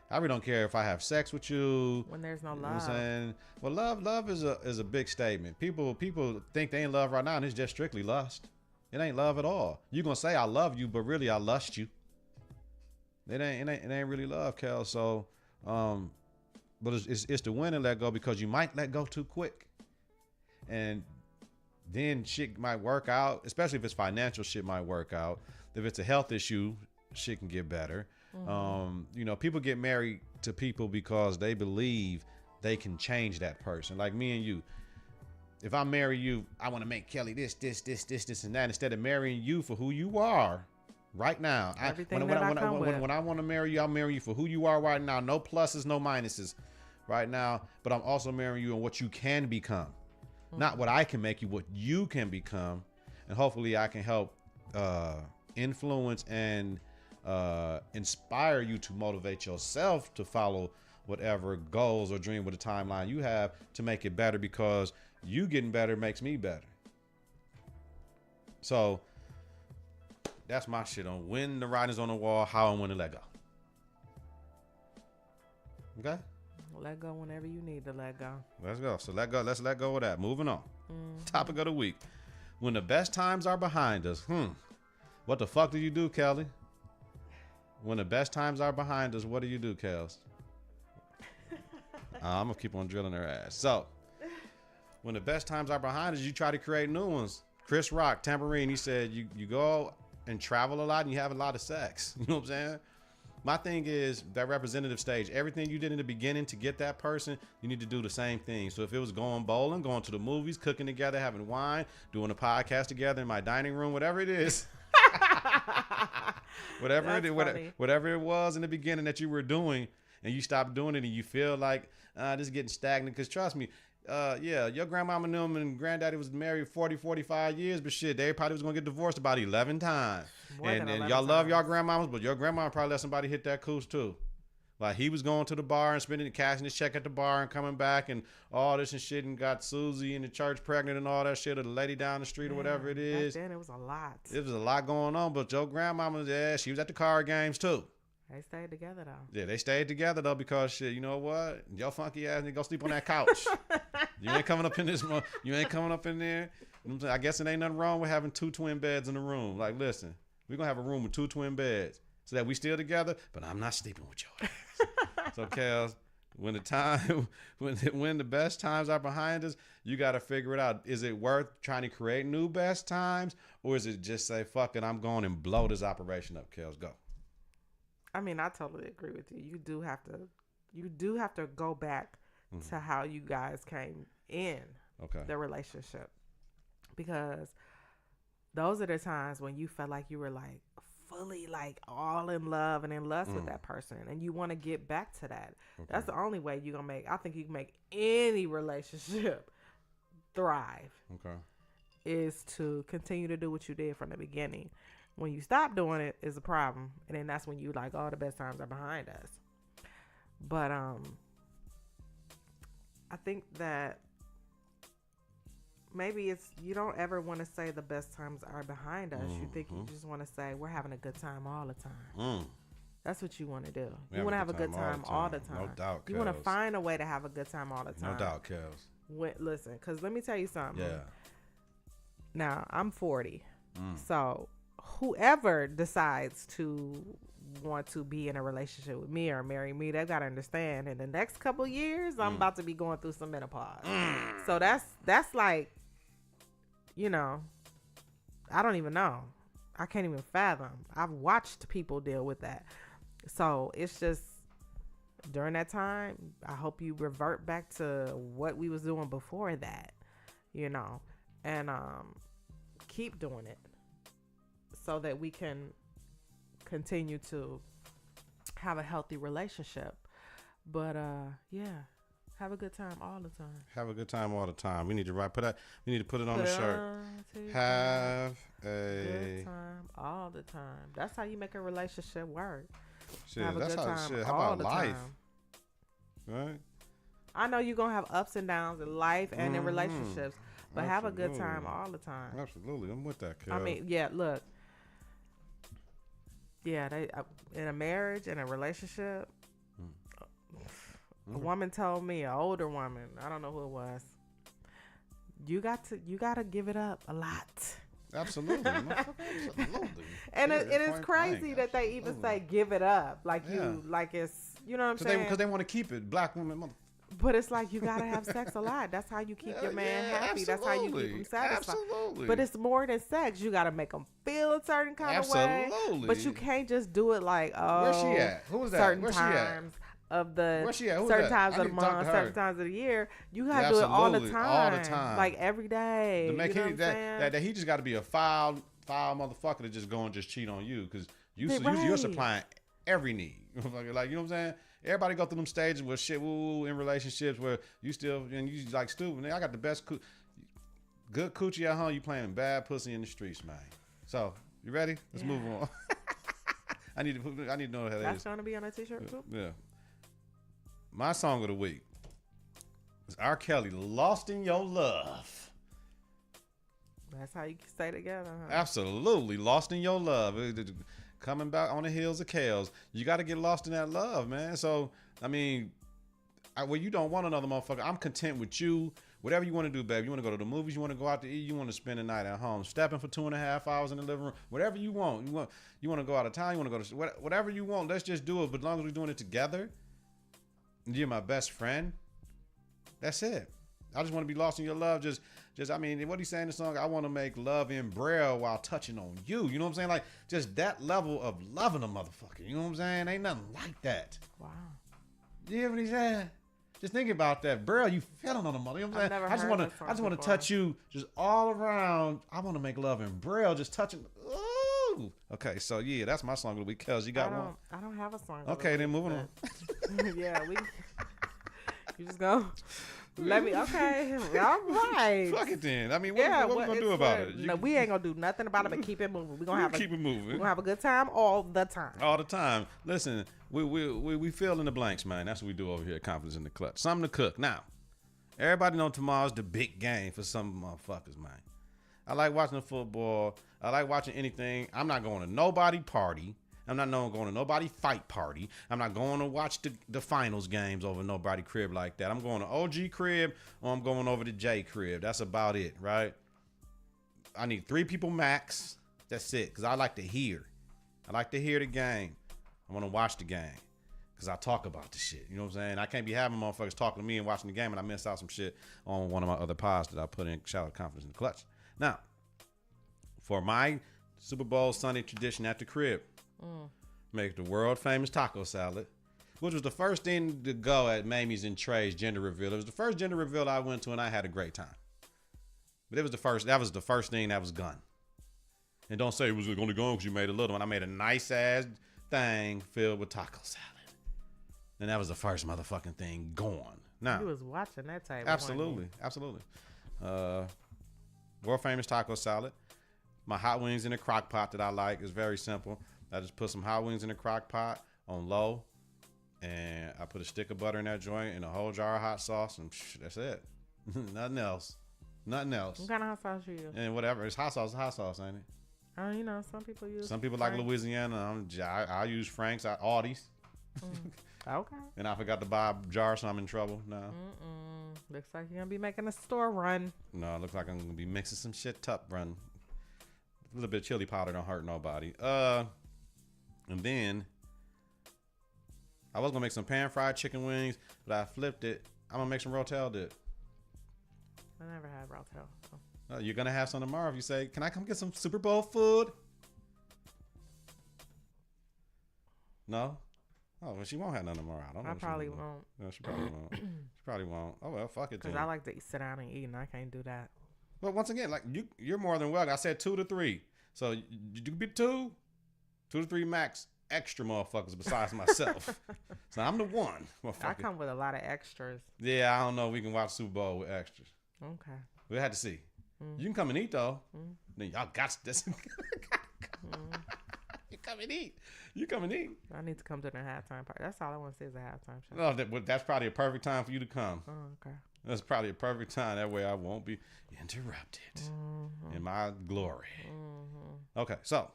I really don't care if I have sex with you. When there's no love. You know what I'm saying? Well, love is a big statement. People think they ain't love right now, and it's just strictly lust. It ain't love at all. You gonna say I love you, but really I lust you. It ain't really love, Kels. So, but it's the win and let go, because you might let go too quick, and then shit might work out. Especially if it's financial, shit might work out. If it's a health issue, shit can get better. Mm-hmm. People get married to people because they believe they can change that person. Like me and you. If I marry you, I want to make Kelly this, and that, instead of marrying you for who you are right now. When I want to marry you, I'll marry you for who you are right now. No pluses, no minuses right now. But I'm also marrying you on what you can become. Mm-hmm. Not what I can make you, what you can become. And hopefully I can help influence and inspire you to motivate yourself to follow whatever goals or dream with a timeline you have to make it better, because you getting better makes me better. So that's my shit on when the writing's on the wall, how and when to let go. Okay? Let go whenever you need to let go. Let's go. So let's let go of that. Moving on. Mm-hmm. Topic of the week. When the best times are behind us. What the fuck do you do, Kelly? When the best times are behind us, what do you do, Kels? I'm going to keep on drilling her ass. So, when the best times are behind us, you try to create new ones. Chris Rock, Tambourine, he said you go and travel a lot and you have a lot of sex. You know what I'm saying? my thing is that representative stage. Everything you did in the beginning to get that person, you need to do the same thing. So if it was going bowling, going to the movies, cooking together, having wine, doing a podcast together in my dining room, whatever it is. whatever it was in the beginning that you were doing, and you stopped doing it, and you feel like this is getting stagnant. Because trust me, your grandmama and them and granddaddy was married 45 years, but shit, they probably was gonna get divorced about 11 times. And y'all love y'all grandmamas, but your grandma probably let somebody hit that cooch too. Like he was going to the bar and spending cashing his check at the bar and coming back and all this and shit, and got Susie in the church pregnant and all that shit, or the lady down the street or whatever it is. Back then it was a lot. It was a lot going on, but your grandmama, she was at the card games too. They stayed together though. Yeah, they stayed together though, because shit, you know what? Your funky ass nigga go sleep on that couch. You ain't coming up in this. You ain't coming up in there. You know what I'm saying? I guess it ain't nothing wrong with having 2 twin beds in the room. Like, listen, we're gonna have a room with 2 twin beds so that we still together, but I'm not sleeping with your ass. So, Kels, when the best times are behind us, you got to figure it out. Is it worth trying to create new best times, or is it just say, fuck it, I'm going and blow this operation up, Kels, go? I mean, I totally agree with you. You do have to go back to how you guys came in the relationship, because those are the times when you felt like you were like fully like all in love and in lust with that person, and you want to get back to that. That's the only way you're gonna make. I think you can make any relationship thrive. Is to continue to do what you did from the beginning. When you stop doing it is a problem, and then that's when you like, oh, the best times are behind us. But I think that maybe it's, you don't ever want to say the best times are behind us. You think you just want to say we're having a good time all the time. That's what you want to do. You want to have a good time all the time. No doubt, Kels. You want to find a way to have a good time all the time. No doubt, Kels. Listen, because let me tell you something. Yeah. Now, I'm 40. So whoever decides to want to be in a relationship with me or marry me, they've got to understand in the next couple years, I'm about to be going through some menopause. So that's like, you know, I don't even know. I can't even fathom. I've watched people deal with that. So it's just during that time, I hope you revert back to what we was doing before that, you know, and keep doing it so that we can continue to have a healthy relationship. But yeah, have a good time all the time. Have a good time all the time. We need to put it on the shirt. Have a good time all the time. That's how you make a relationship work. Shit, have a that's good how time shit. all How about the life? time. Right? I know you're gonna have ups and downs in life and in relationships, but have a good time all the time. Absolutely, I'm with that, Kels. I mean, yeah, look. Yeah, they in a marriage, in a relationship, a woman told me, an older woman, I don't know who it was, you got to give it up a lot. Absolutely. Absolutely. And it's crazy that they even say give it up, like like it's, you know what I'm saying? Because they want to keep it. Black women, but it's like you gotta have sex a lot. That's how you keep your man happy. That's how you keep him satisfied. Absolutely. But it's more than sex. You gotta make them feel a certain kind of way. But you can't just do it like, oh, where's she at? Who is that? Certain Where's times she of the Where's she at? Who's certain that? times of the month, certain times of the year. You gotta do it all the time. All the time. Like every day. To make you know that he just got to be a foul motherfucker to just go and just cheat on you, because you're supplying every need. Like, you know what I'm saying? Everybody go through them stages where shit in relationships where you still, and you like stupid. I got the best good coochie at home. You playing bad pussy in the streets, man. So you ready? Let's move on. I need to know how that is. That's gonna be on a t-shirt too. Yeah. My song of the week is R. Kelly, "Lost in Your Love." That's how you stay together, huh? Absolutely, "Lost in Your Love." Coming back on the heels of Kels. You got to get lost in that love, man. So, I mean, well, you don't want another motherfucker. I'm content with you. Whatever you want to do, babe. You want to go to the movies. You want to go out to eat. You want to spend the night at home. Stepping for 2.5 hours in the living room. Whatever you want. You want to go out of town. You want to go to whatever you want. Let's just do it. But as long as we're doing it together, and you're my best friend, that's it. I just want to be lost in your love. I mean, what he's saying in the song, I want to make love in braille while touching on you. You know what I'm saying? Like, just that level of loving a motherfucker. You know what I'm saying? Ain't nothing like that. Wow. You hear what he's saying? Just think about that. Braille, you feeling on a mother. You know what I'm saying? I just want to touch you just all around. I want to make love in braille, just touching. Ooh. Okay, so yeah, that's my song of the week. Kels, you got one? I don't have a song. Okay, then moving on. Yeah, you just go. Let me. Okay, all right. Fuck it then. I mean, what we gonna do about it? No, we ain't gonna do nothing about it, but keep it moving. We gonna keep it moving. We're gonna have a good time all the time. All the time. Listen, we fill in the blanks, man. That's what we do over here at Confidence in the Clutch. Something to cook. Now, everybody know tomorrow's the big game for some motherfuckers, man. I like watching the football. I like watching anything. I'm not going to nobody party. I'm not going to nobody fight party. I'm not going to watch the finals games over nobody crib like that. I'm going to OG crib or I'm going over to J crib. That's about it, right? I need 3 people max. That's it. Because I like to hear. I like to hear the game. I want to watch the game. Because I talk about the shit. You know what I'm saying? I can't be having motherfuckers talking to me and watching the game and I miss out some shit on one of my other pods that I put in. Shout out Confidence in the Clutch. Now, for my Super Bowl Sunday tradition at the crib, make the world famous taco salad, which was the first thing to go at Mamie's and Trey's gender reveal. It was the first gender reveal I went to, and I had a great time. But it was the first. That was the first thing that was gone. And don't say it was only gone because you made a little one. I made a nice ass thing filled with taco salad, and that was the first motherfucking thing gone. Now you was watching that type. Absolutely. World famous taco salad. My hot wings in a crock pot that I like is very simple. I just put some hot wings in a crock pot on low, and I put a stick of butter in that joint and a whole jar of hot sauce, and that's it. Nothing else. What kind of hot sauce you use? And whatever. It's hot sauce, ain't it? Oh, you know, some people use. Some people like Louisiana. I use Frank's, Aldi's. Okay. And I forgot to buy a jar, so I'm in trouble. No. Looks like you're gonna be making a store run. No, it looks like I'm gonna be mixing some shit up run. A little bit of chili powder don't hurt nobody. And then I was gonna make some pan fried chicken wings, but I flipped it. I'm gonna make some rotel dip. I never had rotel. So. You're gonna have some tomorrow if you say, "Can I come get some Super Bowl food?" No. Oh, well, she won't have none tomorrow. I don't know. I probably won't. No, she probably won't. She probably won't. Oh well, fuck it. Because I like to sit down and eat, and I can't do that. But once again, like you're more than welcome. I said 2 to 3, so you could be 2 to 3 max extra motherfuckers besides myself. So I'm the one. I come with a lot of extras. Yeah, I don't know if we can watch Super Bowl with extras. Okay. We'll have to see. You can come and eat though. Then y'all got this. You come and eat. You come and eat. I need to come to the halftime party. That's all I want to see is a halftime show. No, that's probably a perfect time for you to come. Oh, okay. That's probably a perfect time. That way I won't be interrupted in my glory. Okay, so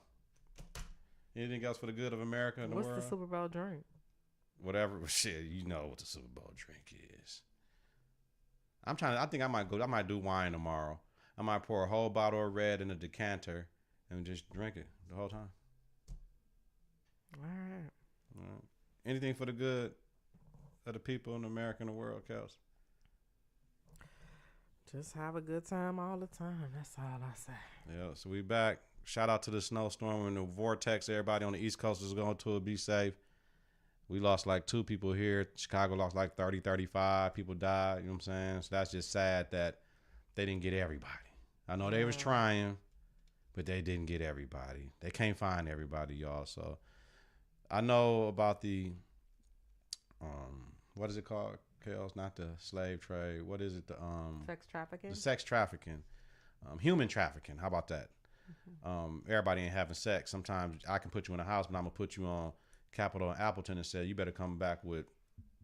anything else for the good of America and the world? What's the Super Bowl drink? Whatever. Shit, you know what the Super Bowl drink is. I think I might do wine tomorrow. I might pour a whole bottle of red in a decanter and just drink it the whole time. All right. Anything for the good of the people in America and the world, Kels? Just have a good time all the time. That's all I say. Yeah, so we back. Shout out to the snowstorm and the vortex. Everybody on the East Coast is going to it. Be safe. We lost like 2 people here. Chicago lost like 30, 35. People died. You know what I'm saying? So that's just sad that they didn't get everybody. I know they was trying, but they didn't get everybody. They can't find everybody, y'all. So I know about the, what is it called, Kels? Not the slave trade. What is it? The sex trafficking. The sex trafficking, human trafficking. How about that? Everybody ain't having sex. Sometimes I can put you in a house, but I'm gonna put you on Capitol and Appleton and say you better come back with,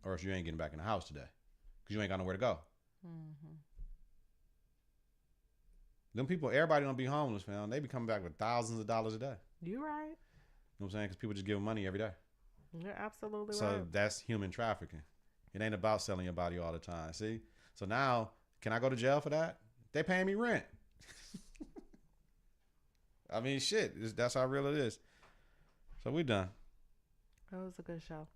or else you ain't getting back in the house today, because you ain't got nowhere to go. Them people, everybody don't be homeless, man. They be coming back with thousands of dollars a day. You right. You know what I'm saying? Because people just give them money every day. You're absolutely right. So that's human trafficking. It ain't about selling your body all the time. See? So now, can I go to jail for that? They paying me rent. I mean, shit. That's how real it is. So we done. That was a good show.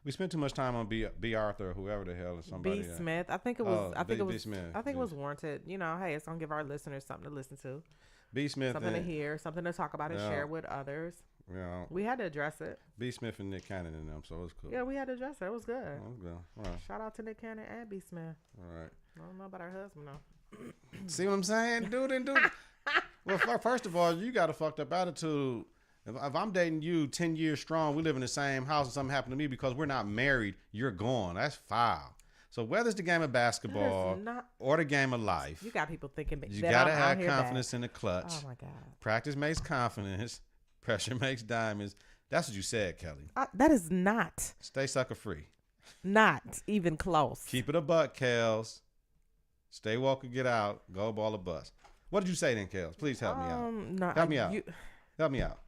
We spent too much time on B. Arthur or whoever the hell is somebody. B. Smith. I think it was. I think it B. was. Smith. I think it was warranted. You know, hey, it's gonna give our listeners something to listen to, B. Smith. something to hear, something to talk about and share with others. Yeah. We had to address it. B. Smith and Nick Cannon and them, so it was cool. Yeah, we had to address it. It was good. All right. Shout out to Nick Cannon and B. Smith. All right. I don't know about her husband though. See what I'm saying, dude? Well, first of all, you got a fucked up attitude. If I'm dating you 10 years strong, we live in the same house, and something happened to me because we're not married, you're gone. That's foul. So whether it's the game of basketball or the game of life, you got people thinking you gotta have confidence in the clutch. Oh my God! Practice makes confidence. Pressure makes diamonds. That's what you said, Kelly. That is not. Stay sucker free. Not even close. Keep it a buck, Kels. Stay woke or get out. Go ball or bust. What did you say then, Kels? Please help me out. No, help me out. Help me out.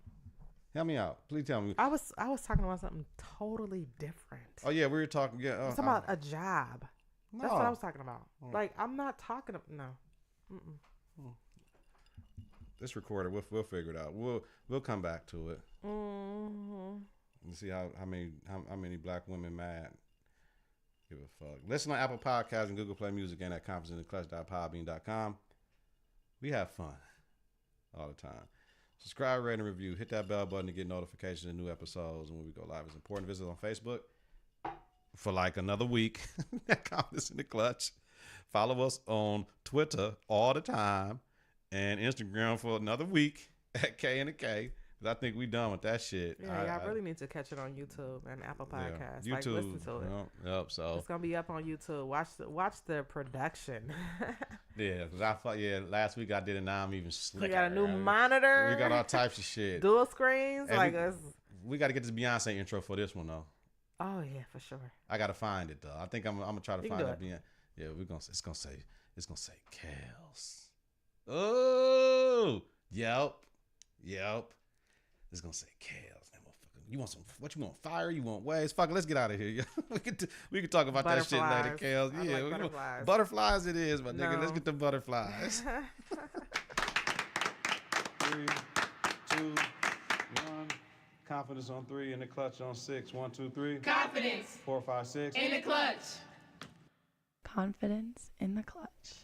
Help me out. Please tell me. I was talking about something totally different. Oh yeah, we were talking. Yeah, I was talking about a job. No. That's what I was talking about. Like I'm not talking. No. Mm-mm. This recorded. We'll figure it out. We'll come back to it. Mm-hmm. And see how many black women mad. Give a fuck. Listen on Apple Podcasts and Google Play Music and at confidenceintheclutch.podbean.com. We have fun all the time. Subscribe, rate, and review. Hit that bell button to get notifications of new episodes and when we go live. It's important. Visit on Facebook for like another week. Confidence in the Clutch. Follow us on Twitter all the time and Instagram for another week at K and the K. I think we done with that shit. Yeah, y'all really need to catch it on YouTube and Apple Podcasts. Yeah, YouTube, like, listen to it. Yep. So it's gonna be up on YouTube. Watch the production. Yeah, because last week I did it. Now I'm even slicker. We got a new monitor. We got all types of shit. Dual screens. And we got to get this Beyonce intro for this one though. Oh yeah, for sure. I gotta find it though. I think I'm gonna try to find that Beyonce. Yeah, it's gonna say Kels. Oh, yep. It's gonna say Kels. You want some? What you want? Fire? You want waves? Fuck it. Let's get out of here. we can talk about that shit later, Kels. Yeah, like butterflies. Butterflies it is, my nigga. Let's get the butterflies. 3, 2, 1. Confidence on 3 in the clutch on 6. 1, 2, 3. Confidence 4, 5, 6 in the clutch. Confidence in the clutch.